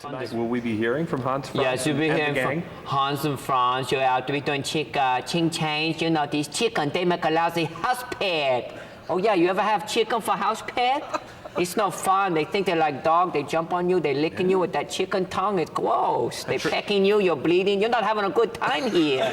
Tonight, will we be hearing from Hans Franz? Yes, you'll be hearing from Hans and Franz. You're out to be doing ching change. You know, these chicken, they make a lousy house pet. Oh yeah, you ever have chicken for house pet? It's no fun. They think they're like dog. They jump on you. They licking you with that chicken tongue. It's gross. They pecking you. You're bleeding. You're not having a good time here.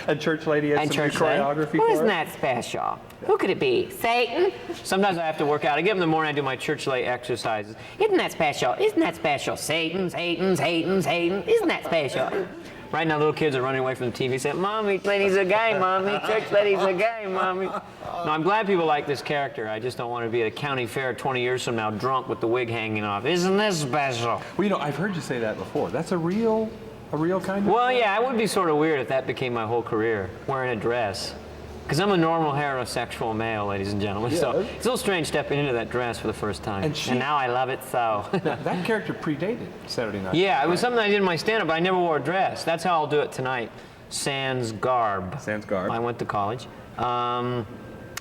And Church Lady has some new choreography Who isn't that special? Who could it be? Satan? Sometimes I have to work out. I get up in the morning. I do my Church Lady exercises. Isn't that special? Isn't that special? Satan, Satan, Satan, Satan. Isn't that special? Right now, little kids are running away from the TV saying, Mommy, lady's a gay, Mommy. Church lady's a gay, Mommy. No, I'm glad people like this character. I just don't want to be at a county fair 20 years from now drunk with the wig hanging off. Isn't this special? Well, you know, I've heard you say that before. That's a real kind of... Well, yeah, it would be sort of weird if that became my whole career, wearing a dress. Because I'm a normal heterosexual male, ladies and gentlemen. Yeah. So it's a little strange stepping into that dress for the first time. And now I love it so. That character predated Saturday Night. Yeah, it was something I did in my stand-up, but I never wore a dress. That's how I'll do it tonight. Sans garb. Sans garb. I went to college. And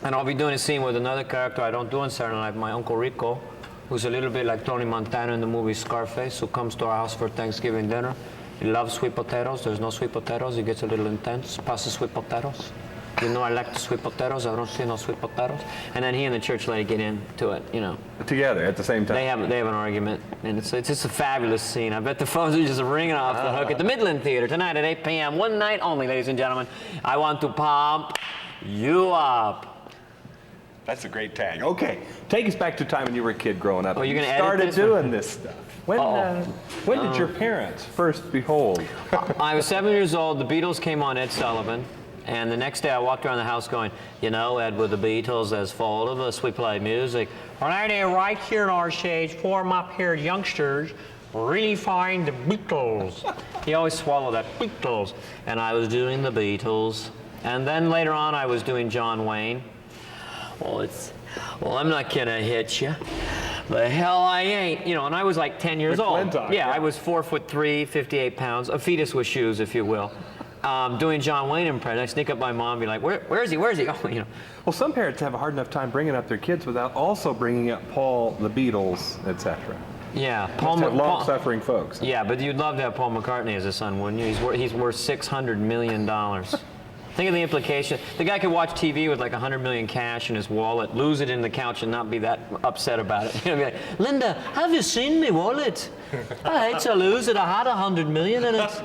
I'll be doing a scene with another character I don't do on Saturday Night, my Uncle Rico, who's a little bit like Tony Montana in the movie Scarface, who comes to our house for Thanksgiving dinner. He loves sweet potatoes. There's no sweet potatoes. He gets a little intense. Pasa sweet potatoes. You know I like the sweet potatoes. I don't see no sweet potatoes. And then he and the church lady get into it, you know. Together at the same time. They have an argument, and it's just a fabulous scene. I bet the phones are just ringing off the hook at the Midland Theater tonight at 8 p.m. One night only, ladies and gentlemen. I want to pump you up. That's a great tag. Okay, take us back to time when you were a kid growing up. Oh, you're gonna started doing this stuff. When did your parents first behold? I was 7 years old. The Beatles came on Ed Sullivan. And the next day I walked around the house going, you know, Ed, with the Beatles, as for all of us, we play music. Right here in our stage, four mop-haired youngsters really find the Beatles. He always swallowed that, Beatles. And I was doing the Beatles. And then later on I was doing John Wayne. Well, I'm not gonna hit you. The hell I ain't. You know, and I was like 10 years old. Yeah, I was 4'3", 58 pounds, a fetus with shoes, if you will. Doing John Wayne impression. I sneak up my mom and be like, where is he? Where is he? Oh, you know. Well, some parents have a hard enough time bringing up their kids without also bringing up Paul, the Beatles, etc. Yeah, long-suffering folks. Yeah, but you'd love to have Paul McCartney as a son, wouldn't you? He's worth $600 million. Think of the implication. The guy could watch TV with like $100 million cash in his wallet, lose it in the couch, and not be that upset about it. You know, be like, Linda, have you seen me wallet? I hate to lose it. I had $100 million in it.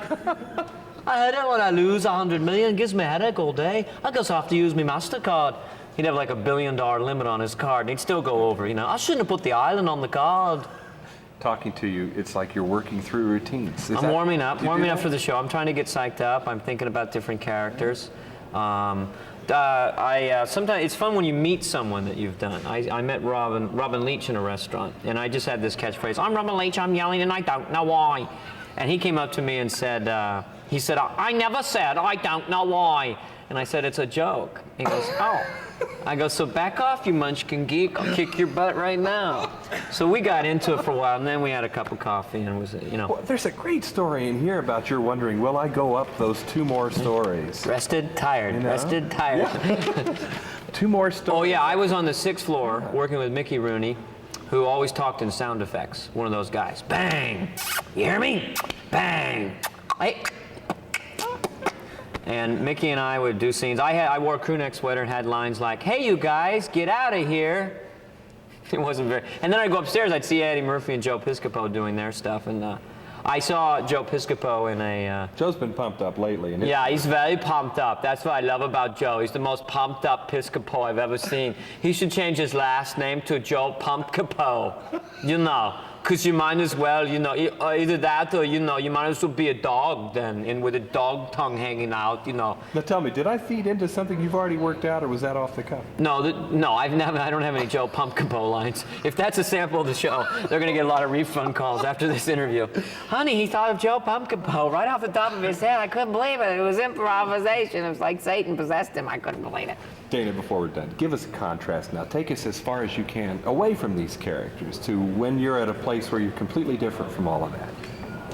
I don't want to lose $100 million. It gives me a headache all day. I just have to use my MasterCard. He'd have like $1 billion limit on his card, and he'd still go over. You know, I shouldn't have put the island on the card. Talking to you, it's like you're working through routines. I'm warming up for the show. I'm trying to get psyched up. I'm thinking about different characters. Sometimes it's fun when you meet someone that you've done. I met Robin Leach in a restaurant, and I just had this catchphrase: "I'm Robin Leach. I'm yelling, and I don't know why." And he came up to me and said, he said, I never said I don't know why. And I said, it's a joke. He goes, oh. I go, so back off, you munchkin geek. I'll kick your butt right now. So we got into it for a while, and then we had a cup of coffee, and it was, you know. Well, there's a great story in here about you're wondering, will I go up those two more stories? Rested, tired. You know? Rested, tired. Yeah. Two more stories. Oh, yeah, I was on the 6th floor working with Mickey Rooney, who always talked in sound effects. One of those guys. Bang! You hear me? Bang! Hey! And Mickey and I would do scenes. I wore a crew neck sweater and had lines like, hey, you guys, get out of here. It wasn't very... And then I'd go upstairs, I'd see Eddie Murphy and Joe Piscopo doing their stuff. And I saw Joe Piscopo in a... Joe's been pumped up lately. Yeah, he's very pumped up. That's what I love about Joe. He's the most pumped up Piscopo I've ever seen. He should change his last name to Joe Pumpcopo. You know. Because you might as well, you know, either that or, you know, you might as well be a dog then, and with a dog tongue hanging out, you know. Now tell me, did I feed into something you've already worked out, or was that off the cuff? No, I don't have any Joe Pumpcopo lines. If that's a sample of the show, they're going to get a lot of refund calls after this interview. Honey, he thought of Joe Pumpcopo right off the top of his head. I couldn't believe it. It was improvisation. It was like Satan possessed him. I couldn't believe it. Dana, before we're done, give us a contrast now. Take us as far as you can away from these characters to when you're at a place where you're completely different from all of that.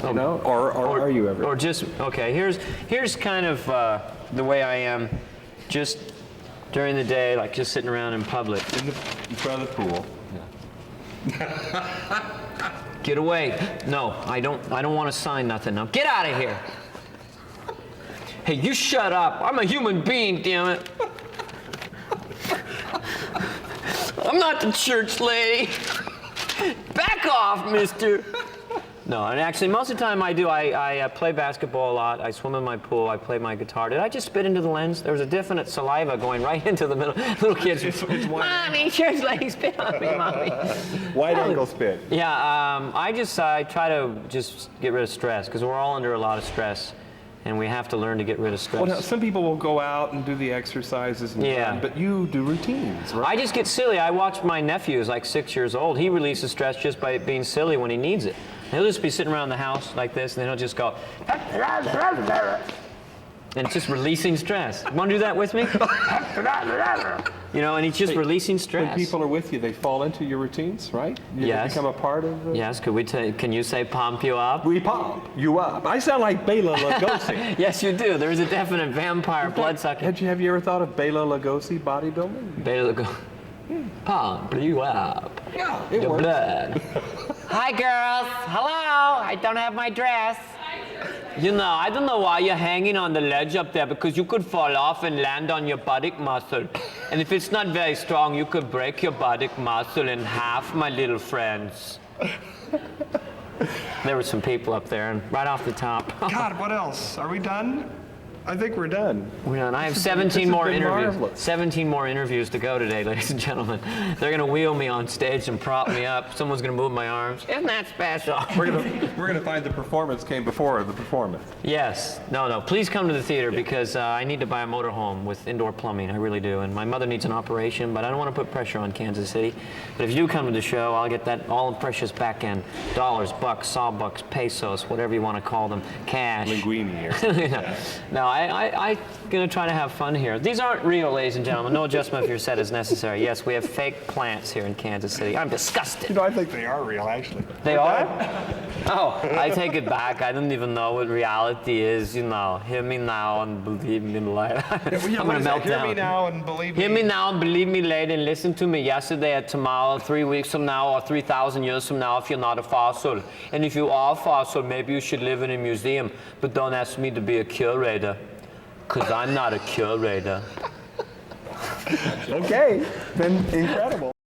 You know? Or are you ever? Or just, okay, here's kind of the way I am just during the day, like just sitting around in public. In front of the pool. Yeah. Get away. No, I don't want to sign nothing. Now get out of here. Hey, you shut up. I'm a human being, damn it. I'm not the church lady. Back off, mister. No, and actually, most of the time I play basketball a lot. I swim in my pool. I play my guitar. Did I just spit into the lens? There was a definite saliva going right into the middle. Little kids. Mommy, church lady, spit on me, mommy. Wide angle spit. Yeah, I try to just get rid of stress because we're all under a lot of stress, and we have to learn to get rid of stress. Well, now, some people will go out and do the exercises and Yeah. but you do routines, right? I just get silly. I watch my nephew, who's like 6 years old. He releases stress just by being silly when he needs it. He'll just be sitting around the house like this, and then he'll just go, and it's just releasing stress. You want to do that with me? You know, and he's just releasing stress. When people are with you, they fall into your routines, right? You Yes. become a part of the... Yes, can you say pump you up? We pump you up. I sound like Bela Lugosi. Yes, you do. There's a definite vampire blood sucking. Have you ever thought of Bela Lugosi bodybuilding? Bela Lugosi. Pump you up. Yeah, it Your works. blood. Hi, girls. Hello. I don't have my dress. You know, I don't know why you're hanging on the ledge up there, because you could fall off and land on your buttock muscle. And if it's not very strong, you could break your buttock muscle in half, my little friends. There were some people up there, and right off the top. God, what else? Are we done? I think we're done. We're done. I have This 17 has more been interviews. marvelous. 17 more interviews to go today, ladies and gentlemen. They're going to wheel me on stage and prop me up. Someone's going to move my arms. Isn't that special? We're gonna find the performance came before the performance. Yes. No. Please come to the theater, because I need to buy a motorhome with indoor plumbing. I really do. And my mother needs an operation, but I don't want to put pressure on Kansas City. But if you do come to the show, I'll get that all precious back end. Dollars, bucks, sawbucks, pesos, whatever you want to call them. Cash. Linguini here. No, I'm going to try to have fun here. These aren't real, ladies and gentlemen. No adjustment of your set is necessary. Yes, we have fake plants here in Kansas City. I'm disgusted. You know, I think they are real, actually. They are? Oh, I take it back. I don't even know what reality is. You know, hear me now and believe me later. I'm going to melt Hear down. me now and believe me. Hear me now and believe me later, and listen to me yesterday or tomorrow, 3 weeks from now, or 3,000 years from now if you're not a fossil. And if you are a fossil, maybe you should live in a museum. But don't ask me to be a curator, because I'm not a curator. Okay, then incredible.